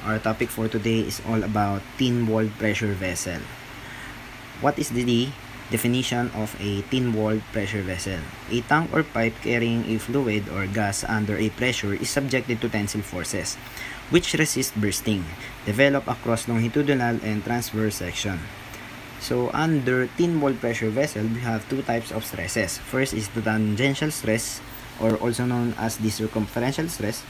Our topic for today is all about thin-walled pressure vessel. What is the definition of a thin-walled pressure vessel? A tank or pipe carrying a fluid or gas under a pressure is subjected to tensile forces, which resist bursting, develop across longitudinal and transverse section. So, under thin-walled pressure vessel, we have two types of stresses. First is the tangential stress, or also known as the circumferential stress.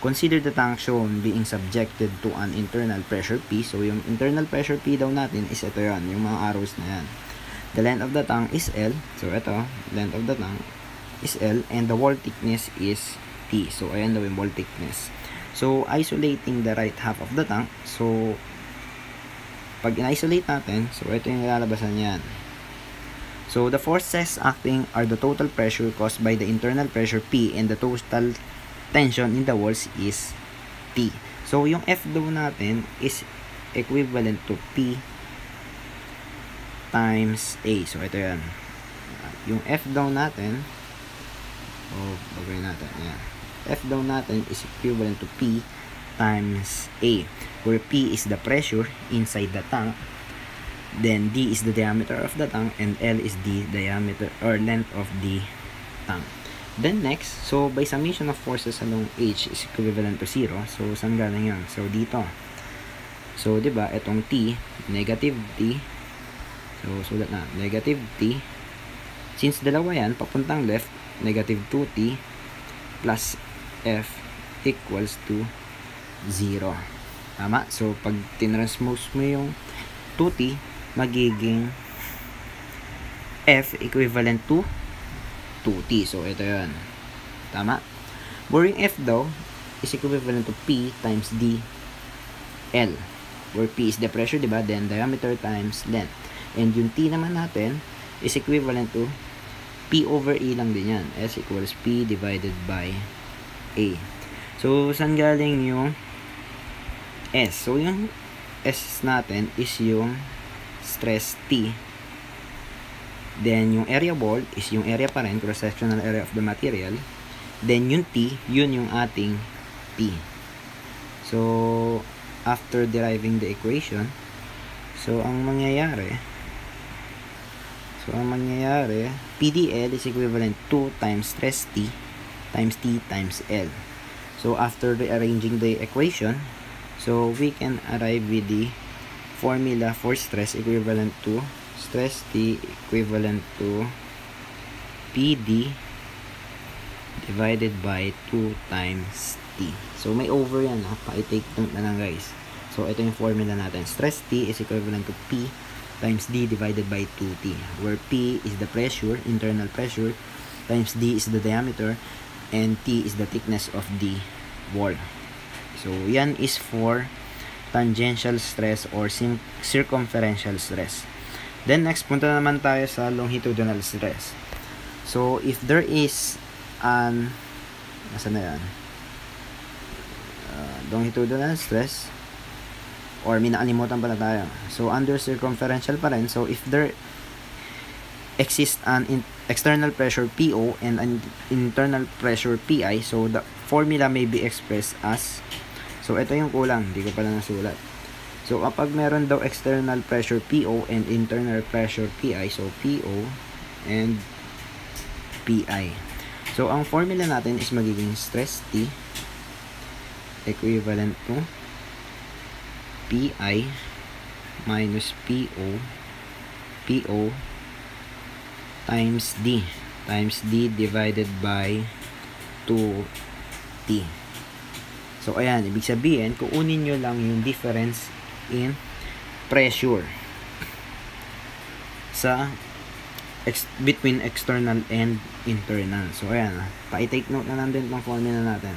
Consider the tank shown being subjected to an internal pressure P. So, yung internal pressure P daw natin is ito yan, yung mga arrows na yan. The length of the tank is L. So, ito, length of the tank is L. And the wall thickness is T. So, ayan daw yung wall thickness. So, isolating the right half of the tank. So, pag in-isolate natin, so ito yung lalabasan yan. So, the forces acting are the total pressure caused by the internal pressure P and the total tension in the walls is T. So, yung F daw natin is equivalent to P times A. So, ito yan. Yung F daw natin, bagay natin, yan. F daw natin is equivalent to P times A, where P is the pressure inside the tank, then D is the diameter of the tank, and L is the diameter or length of the tank. Then next, so by summation of forces along H is equivalent to 0. So, saan galing yan? So, dito. So, diba, itong T, negative T. So, sulat na, negative T. Since dalawa yan, papuntang left, negative 2T plus F equals to 0. Tama? So, pag tinranspose mo yung 2T, magiging F equivalent to 2T. So, ito yan. Tama? Where F daw is equivalent to P times D L. Where P is the pressure, diba? Then, diameter times length. And yung T naman natin is equivalent to P over A lang din yan. S equals P divided by A. So, saan galing yung S? So, yung S natin is yung stress T. Then, yung area wall is yung area pa rin, cross-sectional area of the material. Then, yung T, yun yung ating P. So, after deriving the equation, ang mangyayari, PDL is equivalent to times stress T times L. So, after rearranging the equation, so we can arrive with the formula for stress equivalent to stress T equivalent to PD divided by 2 times T. So, may over yan ha. Pa-take note na lang guys. So, ito yung formula natin. Stress T is equivalent to P times D divided by 2T. Where P is the pressure, internal pressure, times D is the diameter, and T is the thickness of the wall. So, yan is for tangential stress or circumferential stress. Then, next, punta naman tayo sa longitudinal stress. So, if there is an, nasa na yan? Longitudinal stress, or may nakalimutan pala tayo. So, under circumferential pa rin. So, if there exists an external pressure PO and an internal pressure PI, so the formula may be expressed as, so, ito yung kulang. Hindi ko pala nasulat. So, kapag meron daw external pressure PO and internal pressure PI, so, PO and PI. So, ang formula natin is magiging stress T equivalent to PI minus PO times D divided by 2T. So, ayan, ibig sabihin, kuunin nyo lang yung difference in pressure sa between external and internal. So, ayan, pa-take note na lang din itong formula natin.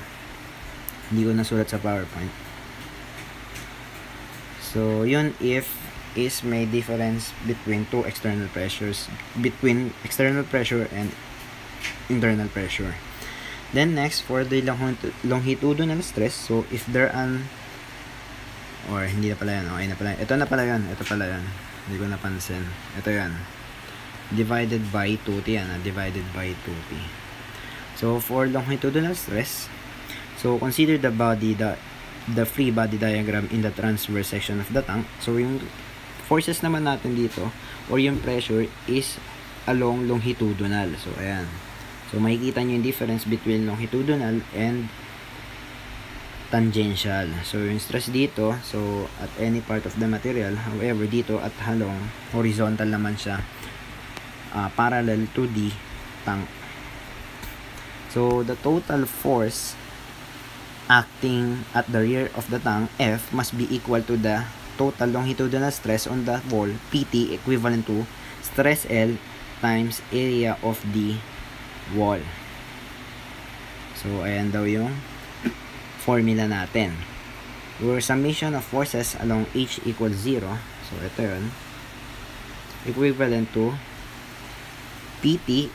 Hindi ko nasulat sa PowerPoint. So, yun if is may difference between two external pressures, between external pressure and internal pressure. Then next, for the longitudinal stress, so if there an, or hindi na pala yan, okay na pala yan. Ito na pala yan, ito pala yan. Hindi ko napansin. Ito yan. Divided by 2T yan, divided by 2T. So, for longitudinal stress, so consider the body that the free body diagram in the transverse section of the tank. So yung forces naman natin dito or yung pressure is along longitudinal. So ayan. So makikita nyo yung difference between longitudinal and tangential. So yung stress dito, so at any part of the material, however dito at along horizontal naman siya, parallel to the tank. So the total force acting at the rear of the tank, F, must be equal to the total longitudinal stress on the wall, PT, equivalent to stress L times area of the wall. So ayan daw yung formula natin. Where summation of forces along H equals 0, so ito yun, equivalent to PT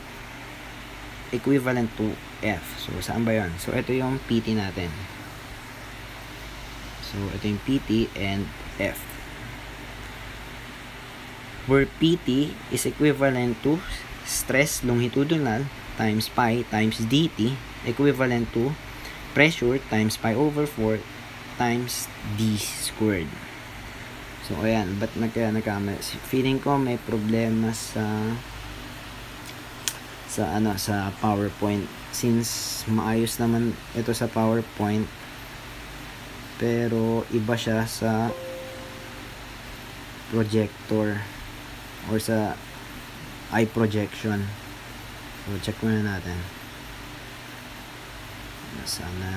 equivalent to F. So saan ba yun? So ito yung PT natin. So ito yung PT and F. Where PT is equivalent to stress longitudinal times pi times dt equivalent to pressure times pi over 4 times d squared. So ayan, ba't nagkamali? Feeling ko may problema sa PowerPoint, since maayos naman ito sa PowerPoint pero iba siya sa projector or sa eye projection. So check muna natin. Sana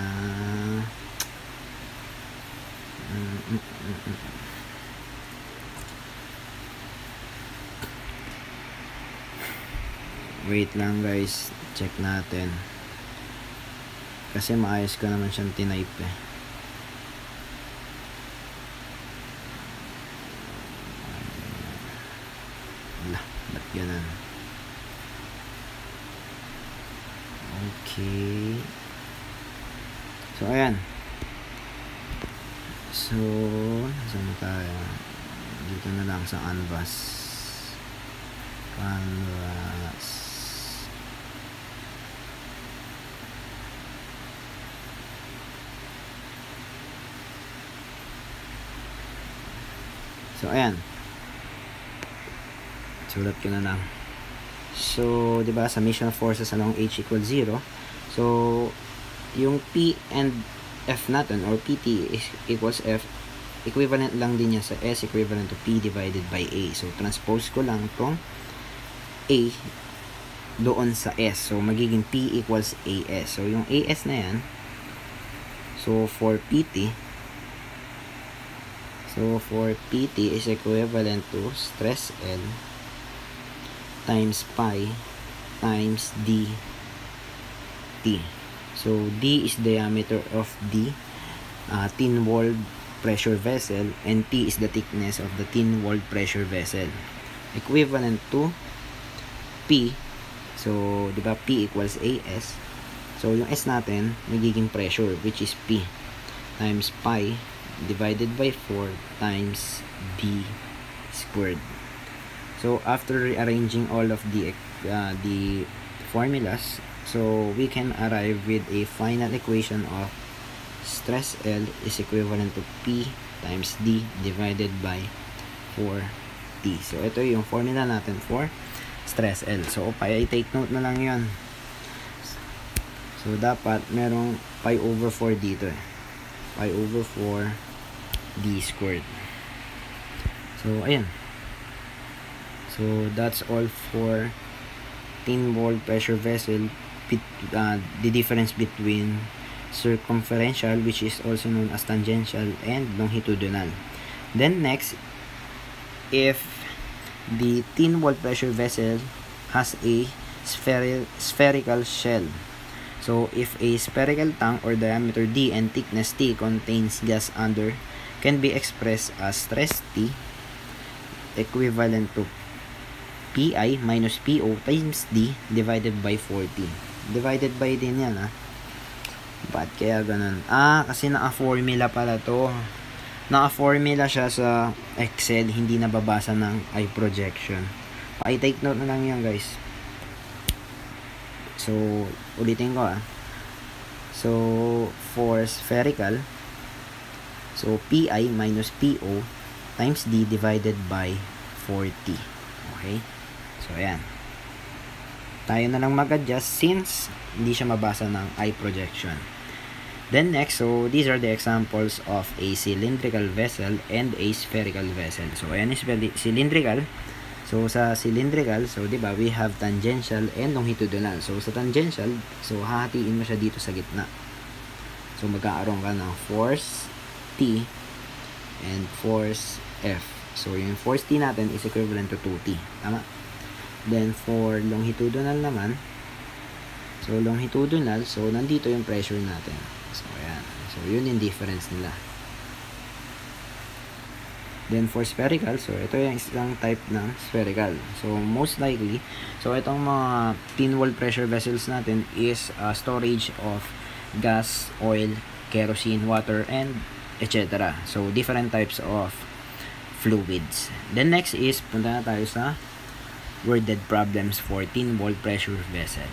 wait lang guys, check natin kasi maayos ko naman siyang tinype eh. Wala, ba't ganun? Okay. So ayan. So saan tayo? Dito na lang sa canvas. So ayan. Sulat ko na lang. So, 'di ba, summation of forces along H equals 0. So, yung P and F natin or PT is equals F, equivalent lang din niya sa S equivalent to P divided by A. So transpose ko lang tong A doon sa S. So magiging P equals AS. So yung AS na yan, so for PT is equivalent to stress L times pi times dt. So D is diameter of the thin-walled pressure vessel and T is the thickness of the thin-walled pressure vessel. Equivalent to P. So, di ba, P equals AS. So, yung S natin, magiging pressure, which is P times pi divided by 4 times D squared. So, after rearranging all of the formulas, so we can arrive with a final equation of stress L is equivalent to P times D divided by 4T. So, ito yung formula natin for stress L. So, i-take note na lang yun. So, dapat merong pi over 4 dito eh. Pi over 4 D squared. So, ayan. So, that's all for thin-walled pressure vessel. The difference between circumferential, which is also known as tangential, and longitudinal. Then next, if the thin-walled pressure vessel has a spherical shell. So if a spherical tank or diameter D and thickness T contains gas under, can be expressed as stress T equivalent to Pi minus Po times D divided by 4T. Divided by din yan Ba't kaya ganun? Kasi naka-formula pala to. Naka-formula siya sa Excel, hindi nababasa ng eye projection. I-take note na lang yan guys. So, ulitin ko So, for spherical, So, PI minus PO times D divided by 40. Okay? So, ayan. Tayo na lang mag-adjust since hindi siya mabasa ng eye projection. Then next, so these are the examples of a cylindrical vessel and a spherical vessel. So, ayan is cylindrical. So, sa cylindrical, so, di ba, we have tangential and longitudinal. So, sa tangential, so, hahatiin mo siya dito sa gitna. So, magkakaroon ka ng force T and force F. So, yung force T natin is equivalent to 2T. Tama? Then, for longitudinal naman, so, longitudinal, so, nandito yung pressure natin. So, ayan. So, yun yung difference nila. Then, for spherical, so, ito yung isang type ng spherical. So, most likely, so, itong mga thin wall pressure vessels natin is storage of gas, oil, kerosene, water, and etc. So, different types of fluids. Then, next is, punta na tayo sa worded problems for thin wall pressure vessel.